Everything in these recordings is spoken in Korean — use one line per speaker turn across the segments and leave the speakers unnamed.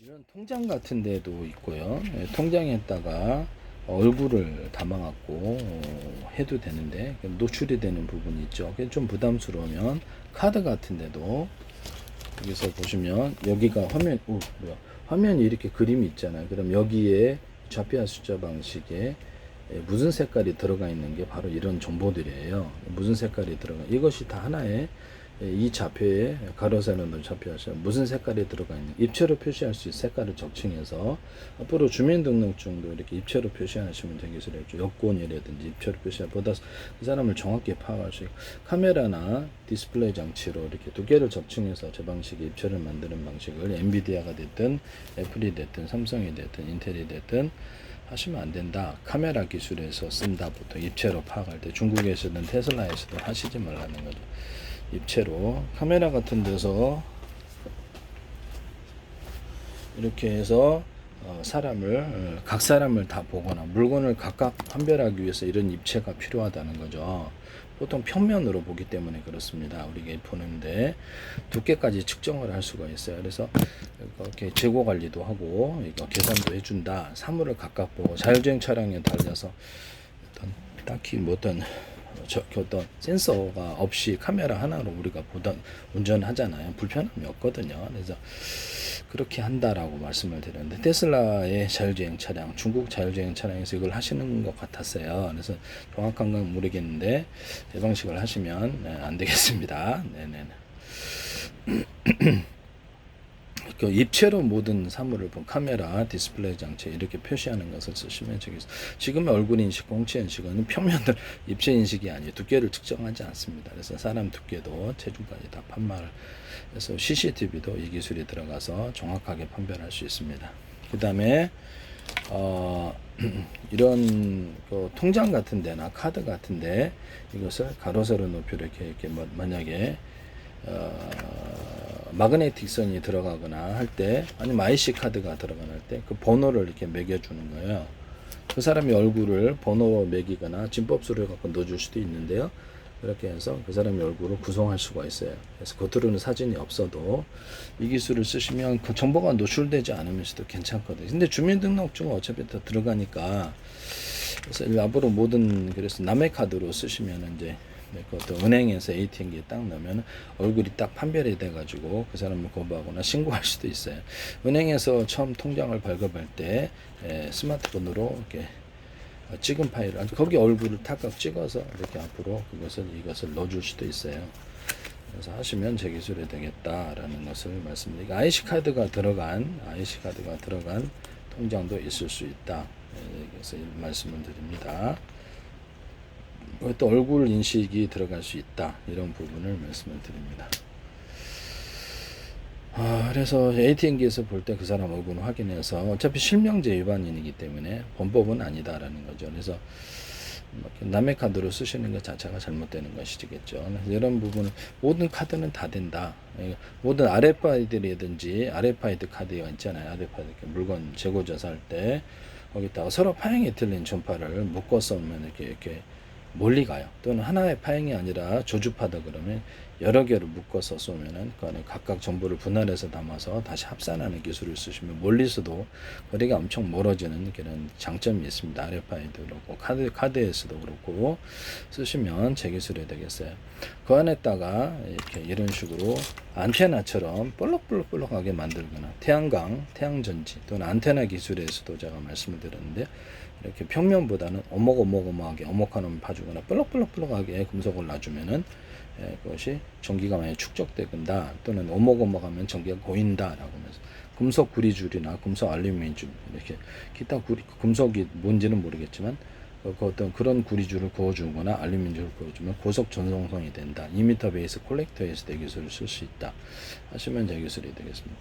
이런 통장 같은 데도 있고요. 통장에다가 얼굴을 담아갖고 해도 되는데 노출이 되는 부분이 있죠. 그게 좀 부담스러우면 카드 같은 데도 여기서 보시면 여기가 화면이 이렇게 그림이 있잖아요. 그럼 여기에 좌표와 숫자 방식에 무슨 색깔이 들어가 있는 게 바로 이런 정보들이에요. 무슨 색깔이 들어가 이것이 다 하나의 이 좌표에 가로 세로로 좌표하셔 무슨 색깔이 들어가 있는 입체로 표시할 수 있는 색깔을 적칭해서 앞으로 주민등록증도 이렇게 입체로 표시하시면 되겠어요. 여권이라든지 입체로 표시보다 그 사람을 정확히 파악할 수 있고 카메라나 디스플레이 장치로 이렇게 두 개를 적칭해서 저 방식의 입체를 만드는 방식을 엔비디아가 됐든 애플이 됐든 삼성이 됐든 인텔이 됐든 하시면 안 된다. 카메라 기술에서 쓴다. 보통 입체로 파악할 때 중국에서는 테슬라에서도 하시지 말라는 거죠. 입체로 카메라 같은 데서 이렇게 해서 각 사람을 다 보거나 물건을 각각 판별하기 위해서 이런 입체가 필요하다는 거죠. 보통 평면으로 보기 때문에 그렇습니다. 우리가 보는데 두께까지 측정을 할 수가 있어요. 그래서 이렇게 재고 관리도 하고 이거 계산도 해준다. 사물을 각각 보고 자율주행 차량에 달려서 딱히 어떤 센서가 없이 카메라 하나로 우리가 운전하잖아요. 불편함이 없거든요. 그래서 그렇게 한다라고 말씀을 드렸는데 테슬라의 자율주행 차량, 중국 자율주행 차량에서 이걸 하시는 것 같았어요. 그래서 정확한 건 모르겠는데 이 방식을 하시면 안 되겠습니다. 네네. 그 입체로 모든 사물을 본 카메라, 디스플레이 장치 이렇게 표시하는 것을 쓰시면 되겠습니다. 지금의 얼굴 인식, 공체 인식은 평면을 입체 인식이 아니에요. 두께를 측정하지 않습니다. 그래서 사람 두께도 체중까지 다 판말. 그래서 CCTV도 이 기술이 들어가서 정확하게 판별할 수 있습니다. 그 다음에 이런 그 통장 같은 데나 카드 같은 데 이것을 가로 세로 높이로 이렇게 만약에 마그네틱선이 들어가거나 할 때 아니면 IC 카드가 들어가나 할 때 그 번호를 이렇게 매겨주는 거예요. 그 사람이 얼굴을 번호 매기거나 진법수를 갖고 넣어줄 수도 있는데요. 그렇게 해서 그 사람의 얼굴을 구성할 수가 있어요. 그래서 겉으로는 사진이 없어도 이 기술을 쓰시면 그 정보가 노출되지 않으면서도 괜찮거든요. 근데 주민등록증은 어차피 다 들어가니까 그래서 앞으로 그래서 남의 카드로 쓰시면 이제 그것도 은행에서 ATM기에 딱 넣으면 얼굴이 딱 판별이 돼가지고 그 사람을 거부하거나 신고할 수도 있어요. 은행에서 처음 통장을 발급할 때 스마트폰으로 이렇게 찍은 파일을 거기 얼굴을 탁 찍어서 이렇게 앞으로 이것을 넣어줄 수도 있어요. 그래서 하시면 제 기술이 되겠다라는 것을 말씀드리고 IC 카드가 들어간 통장도 있을 수 있다. 그래서 말씀을 드립니다. 또 얼굴 인식이 들어갈 수 있다. 이런 부분을 말씀을 드립니다. 그래서 ATM기에서 볼 때 그 사람 얼굴을 확인해서 어차피 실명제 위반인이기 때문에 범법은 아니다라는 거죠. 그래서 남의 카드로 쓰시는 것 자체가 잘못되는 것이겠죠. 이런 부분은 모든 카드는 다 된다. 모든 RFID라든지 RFID 카드가 있잖아요. RFID 물건 재고조사 할 때 거기다가 서로 파형이 틀린 전파를 묶어서 오면 이렇게 멀리 가요. 또는 하나의 파행이 아니라 조줍하다 그러면 여러 개를 묶어서 쏘면은 그 안에 각각 정보를 분할해서 담아서 다시 합산하는 기술을 쓰시면 멀리서도 거리가 엄청 멀어지는 그런 장점이 있습니다. RFID도 그렇고 카드에서도 그렇고 쓰시면 제 기술이 되겠어요. 그 안에다가 이렇게 이런 식으로 안테나처럼 볼록볼록하게 만들거나 태양전지 또는 안테나 기술에서도 제가 말씀을 드렸는데 이렇게 평면보다는 오목하게 오목한 놈을 봐주거나 볼록하게 금속을 놔주면은 그것이 전기가 많이 축적되건다 또는 오목하면 전기가 고인다라고 하면서 금속 구리줄이나 금속 알루미늄 이렇게 기타 금속이 뭔지는 모르겠지만 어떤 그런 구리줄을 그어주거나 알루미늄을 그어주면 고속 전송성이 된다. 2m 베이스 콜렉터에서 내 기술을 쓸 수 있다. 하시면 제 기술이 되겠습니다.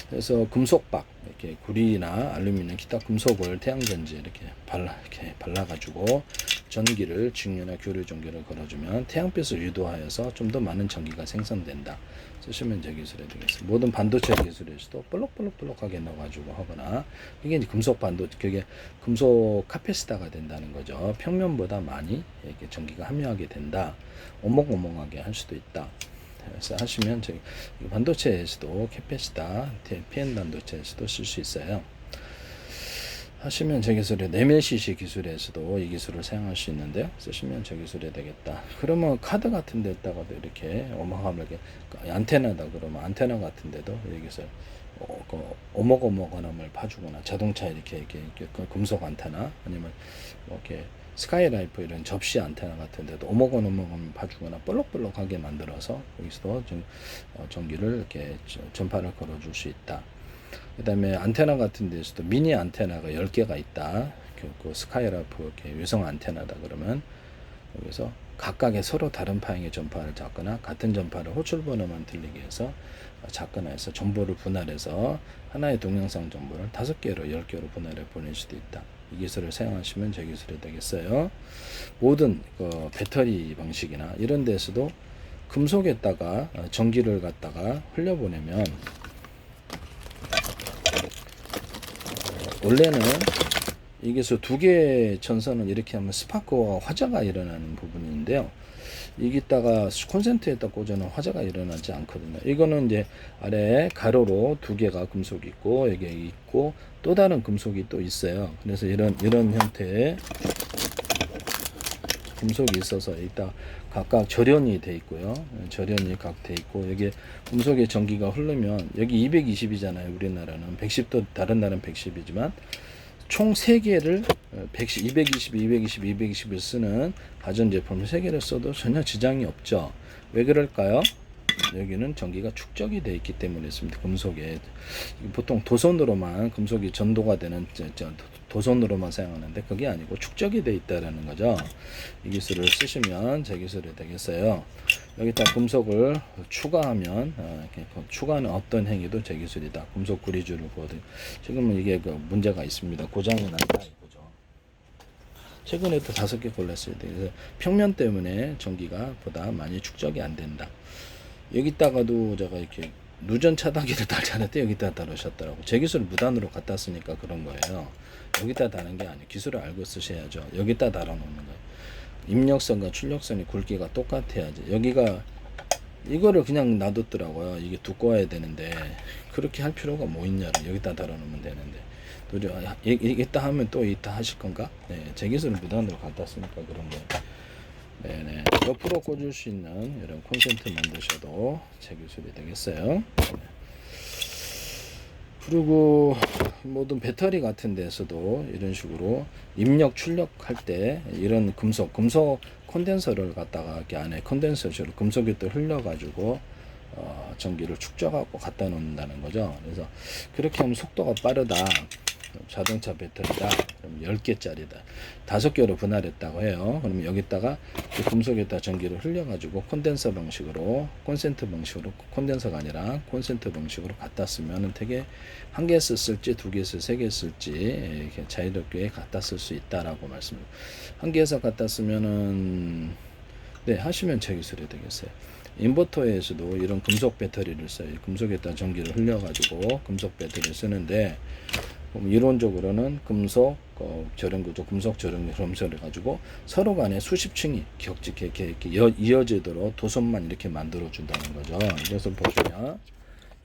그래서 금속박 이렇게 구리나 알루미늄 기타 금속을 태양전지에 이렇게 발라가지고 전기를 직류나 교류 전기를 걸어주면 태양빛을 유도하여서 좀 더 많은 전기가 생성된다. 쓰시면 제 기술이 되겠습니다. 모든 반도체 기술에서도 볼록하게 넣어가지고 하거나 이게 이제 그게 금속 카페시타가 된다는 거죠. 평면보다 많이 이렇게 전기가 함유하게 된다. 오목하게 할 수도 있다. 그래서 하시면 저기 반도체에서도 캐패시타, PN 반도체에서도 쓸 수 있어요. 하시면 저 기술에 네멜CC 기술에서도 이 기술을 사용할 수 있는데요. 쓰시면 저 기술이 되겠다. 그러면 카드 같은 데다가도 이렇게 어마어마하게 안테나다 그러면 안테나 같은 데도 여기서 오목오목함을 파주거나 자동차 이렇게 그 금속 안테나 아니면 이렇게 스카이라이프 이런 접시 안테나 같은 데도 오목오목함을 파주거나 볼록볼록하게 만들어서 거기서도 좀 전기를 이렇게 전파를 걸어줄 수 있다. 그 다음에 안테나 같은 데서도 미니 안테나가 10개가 있다. 그 스카이라이프 이렇게 위성 안테나다 그러면 여기서 각각의 서로 다른 파형의 전파를 잡거나 같은 전파를 호출 번호만 들리게 해서 잡거나 해서 정보를 분할해서 하나의 동영상 정보를 5개로 10개로 분할해 보낼 수도 있다. 이 기술을 사용하시면 저 기술이 되겠어요. 모든 배터리 방식이나 이런 데서도 금속에다가 전기를 갖다가 흘려보내면 원래는 여기서 두 개의 전선을 이렇게 하면 스파크와 화자가 일어나는 부분인데요. 여기다가 콘센트에다 꽂아놓은 화자가 일어나지 않거든요. 이거는 이제 아래에 가로로 두 개가 금속이 있고 여기 있고 또 다른 금속이 또 있어요. 그래서 이런 형태의 금속이 있어서 이따 각각 절연이 돼 있고요. 절연이 각 돼 있고 여기 금속의 전기가 흐르면 여기 220이잖아요. 우리나라는 110도 다른 나라는 110이지만 총 3개를 110, 220, 220, 220을 쓰는 가전제품을 3개를 써도 전혀 지장이 없죠. 왜 그럴까요? 여기는 전기가 축적이 되어 있기 때문에 있습니다. 금속에 보통 도선으로만 금속이 전도가 되는 도선으로만 사용하는데 그게 아니고 축적이 되어 있다라는 거죠. 이 기술을 쓰시면 제 기술이 되겠어요. 여기다 금속을 추가하면 추가하는 어떤 행위도 제 기술이다. 금속 구리줄을 보든 지금은 이게 문제가 있습니다. 고장이 난다 이거죠. 최근에 또 5개 골랐어요. 그래서 평면 때문에 전기가 보다 많이 축적이 안 된다. 여기다가도 제가 이렇게 누전 차단기를 달자는데 여기다 달으셨더라고. 제 기술을 무단으로 갖다 쓰니까 그런 거예요. 여기다 다는 게 아니에요. 기술을 알고 쓰셔야죠. 여기다 달아놓는 거예요. 입력선과 출력선이 굵기가 똑같아야지. 여기가 이거를 그냥 놔뒀더라고요. 이게 두꺼워야 되는데 그렇게 할 필요가 뭐 있냐를 여기다 달아놓으면 되는데 도저히 이따 하면 또 이따 하실 건가? 네, 제 기술을 무단으로 갖다 쓰니까 그런 거예요. 네네. 옆으로 꽂을 수 있는 이런 콘센트 만드셔도 제 기술이 되겠어요. 네. 그리고 모든 배터리 같은 데서도 이런 식으로 입력 출력할 때 이런 금속 콘덴서를 갖다가 이렇게 안에 콘덴서처럼 금속이 또 흘려가지고 전기를 축적하고 갖다 놓는다는 거죠. 그래서 그렇게 하면 속도가 빠르다. 자동차 배터리다. 그럼 10개짜리다. 5개로 분할했다고 해요. 그러면 여기다가 금속에다 전기를 흘려가지고 콘덴서 방식으로, 콘센트 방식으로, 콘덴서가 아니라 콘센트 방식으로 갖다 쓰면은 되게 1개 쓸지 2개 쓸, 3개 쓸지 이렇게 자유롭게 갖다 쓸 수 있다라고 말씀을. 1개에서 갖다 쓰면은 네 하시면 제 기술이 되겠어요. 인버터에서도 이런 금속 배터리를 써요. 금속에다 전기를 흘려가지고 금속 배터리를 쓰는데 이론적으로는 금속 절연구조, 금속 절연 흐름소를 가지고 서로 간에 수십 층이 이렇게 이어지도록 도선만 이렇게 만들어 준다는 거죠. 그래서 보시면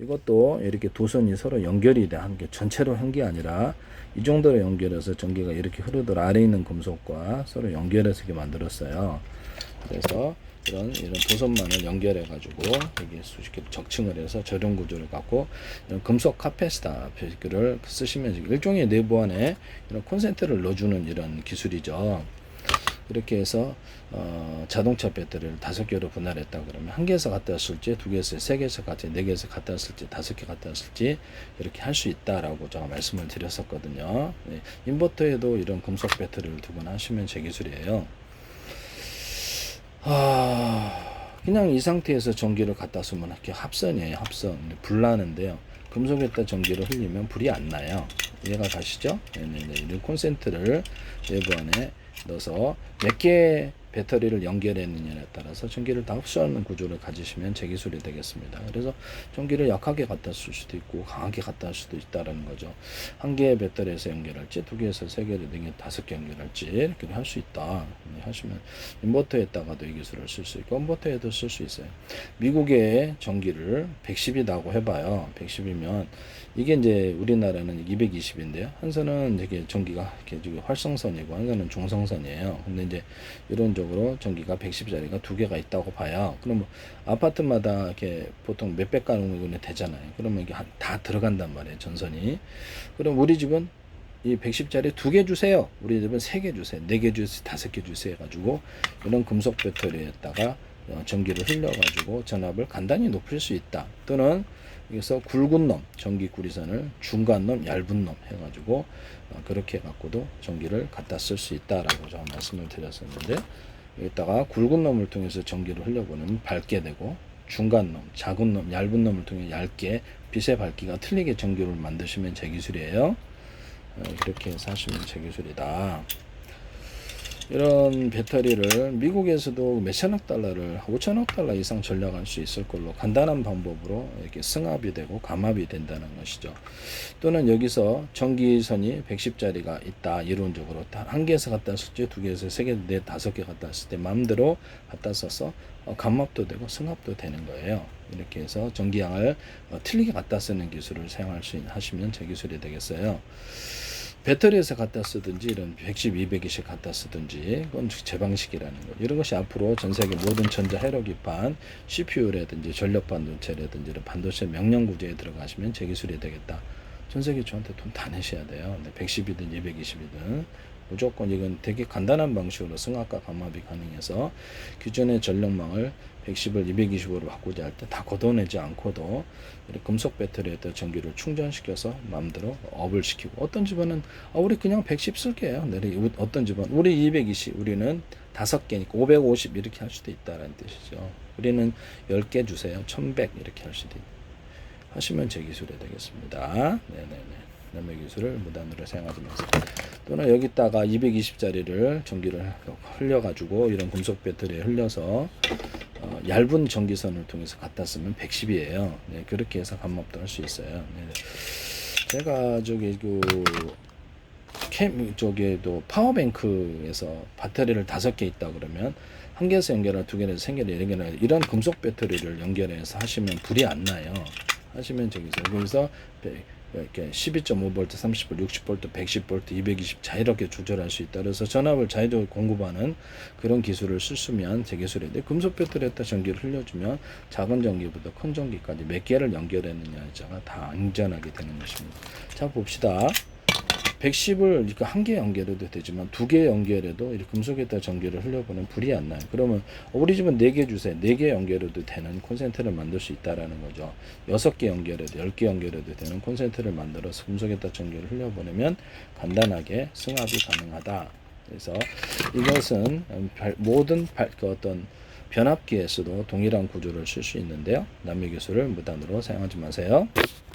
이것도 이렇게 도선이 서로 연결이 돼 한 게 전체로 한 게 아니라 이 정도로 연결해서 전기가 이렇게 흐르도록 아래 있는 금속과 서로 연결해서 이렇게 만들었어요. 그래서 이런 도선만을 연결해 가지고 여기 수십 개 적층을 해서 절연 구조를 갖고 이런 금속 카패시터를 쓰시면 일종의 내부 안에 이런 콘센트를 넣어주는 이런 기술이죠. 이렇게 해서 자동차 배터리를 5개로 분할했다 그러면 1개에서 갖다 왔을지 2개에서 3개에서 갖다 4개에서 갖다 왔을지 5개 갖다 왔을지 이렇게 할 수 있다라고 제가 말씀을 드렸었거든요. 네. 인버터에도 이런 금속 배터리를 두거나 하시면 제 기술이에요. 그냥 이 상태에서 전기를 갖다 쓰면 이렇게 합선이에요. 합선. 불 나는데요. 금속에다 전기를 흘리면 불이 안 나요. 이해가 가시죠? 네네네. 이런 콘센트를 내부 안에 넣어서 몇 개 배터리를 연결했느냐에 따라서 전기를 다 흡수하는 구조를 가지시면 제 기술이 되겠습니다. 그래서 전기를 약하게 갖다 쓸 수도 있고 강하게 갖다 할 수도 있다라는 거죠. 한 개의 배터리에서 연결할지, 두 개에서 세 개를 네 개, 다섯 개 연결할지 이렇게 할 수 있다. 하시면 인버터에다가도 이 기술을 쓸 수 있고 컨버터에도 쓸 수 있어요. 미국의 전기를 110이라고 해봐요. 110이면 이게 이제 우리나라는 220인데요. 한 선은 이게 전기가 이렇게 활성선이고 한 선은 중성선이에요. 근데 이제 이론적으로 전기가 110짜리가 두 개가 있다고 봐요. 그럼 뭐 아파트마다 이렇게 보통 몇백 가구는 되잖아요. 그러면 이게 다 들어간단 말이에요. 전선이. 그럼 우리 집은 이 110짜리 두 개 주세요. 우리 집은 세 개 주세요. 네 개 주세요. 다섯 개 주세요. 해가지고 이런 금속 배터리에다가 전기를 흘려가지고 전압을 간단히 높일 수 있다. 또는 여기서 굵은 놈, 전기 구리선을 중간 놈, 얇은 놈 해가지고 그렇게 해갖고도 전기를 갖다 쓸 수 있다라고 제가 말씀을 드렸었는데 여기다가 굵은 놈을 통해서 전기를 흘려보내면 밝게 되고 중간 놈, 작은 놈, 얇은 놈을 통해 얇게 빛의 밝기가 틀리게 전기를 만드시면 제 기술이에요. 이렇게 해서 하시면 제 기술이다. 이런 배터리를 미국에서도 몇천억 달러를 5천억 달러 이상 전략할 수 있을 걸로 간단한 방법으로 이렇게 승합이 되고 감압이 된다는 것이죠. 또는 여기서 전기선이 110짜리가 있다. 이론적으로 한 개에서 갖다 쓸지 두 개에서 세 개, 네, 다섯 개 갖다 쓸 때 마음대로 갖다 써서 감압도 되고 승합도 되는 거예요. 이렇게 해서 전기양을 틀리게 갖다 쓰는 기술을 사용할 수 하시면 제 기술이 되겠어요. 배터리에서 갖다 쓰든지 이런 110, 220씩 갖다 쓰든지 그건 제 방식이라는 거. 이런 것이 앞으로 전 세계 모든 전자 회로 기판, CPU라든지 전력 반도체라든지 이런 반도체 명령 구조에 들어가시면 제 기술이 되겠다. 전 세계 저한테 돈 다 내셔야 돼요. 110이든 220이든 무조건 이건 되게 간단한 방식으로 승합과 감압이 가능해서 기존의 전력망을 110을 220으로 바꾸자 할 때 다 걷어내지 않고도 금속 배터리에다 전기를 충전시켜서 마음대로 업을 시키고 어떤 집안은 우리 그냥 110 쓸게요. 어떤 집안 우리 220 우리는 5개니까 550 이렇게 할 수도 있다라는 뜻이죠. 우리는 10개 주세요. 1100 이렇게 할 수도 있다. 하시면 제 기술이 되겠습니다. 네네네. 남의 기술을 무단으로 사용하지 마세요. 또는 여기다가 220짜리를 전기를 흘려가지고 이런 금속 배터리에 흘려서 얇은 전기선을 통해서 갖다 쓰면 110이에요. 네, 그렇게 해서 감압도 할 수 있어요. 네. 제가 저기도 파워뱅크에서 배터리를 5개 있다 그러면 한 개에서 연결할 두 개에서 세 개를 연결할 이런 금속 배터리를 연결해서 하시면 불이 안 나요. 하시면 여기서 이렇게 12.5V, 30V, 60V, 110V, 220 자유롭게 조절할 수 있다. 그래서 전압을 자유적으로 공급하는 그런 기술을 쓰시면 제 기술인데 금속 배터리에다 전기를 흘려주면 작은 전기부터 큰 전기까지 몇 개를 연결했느냐가 다 안전하게 되는 것입니다. 자 봅시다. 110을 이렇게 한 개 연결해도 되지만 두 개 연결해도 이렇게 금속에다 전기를 흘려보면 불이 안 나요. 그러면 우리 집은 4개 주세요. 4개 연결해도 되는 콘센트를 만들 수 있다라는 거죠. 6개 연결해도 10개 연결해도 되는 콘센트를 만들어서 금속에다 전기를 흘려보내면 간단하게 승합이 가능하다. 그래서 이것은 모든 어떤 변압기에서도 동일한 구조를 쓸 수 있는데요. 남의 기술을 무단으로 사용하지 마세요.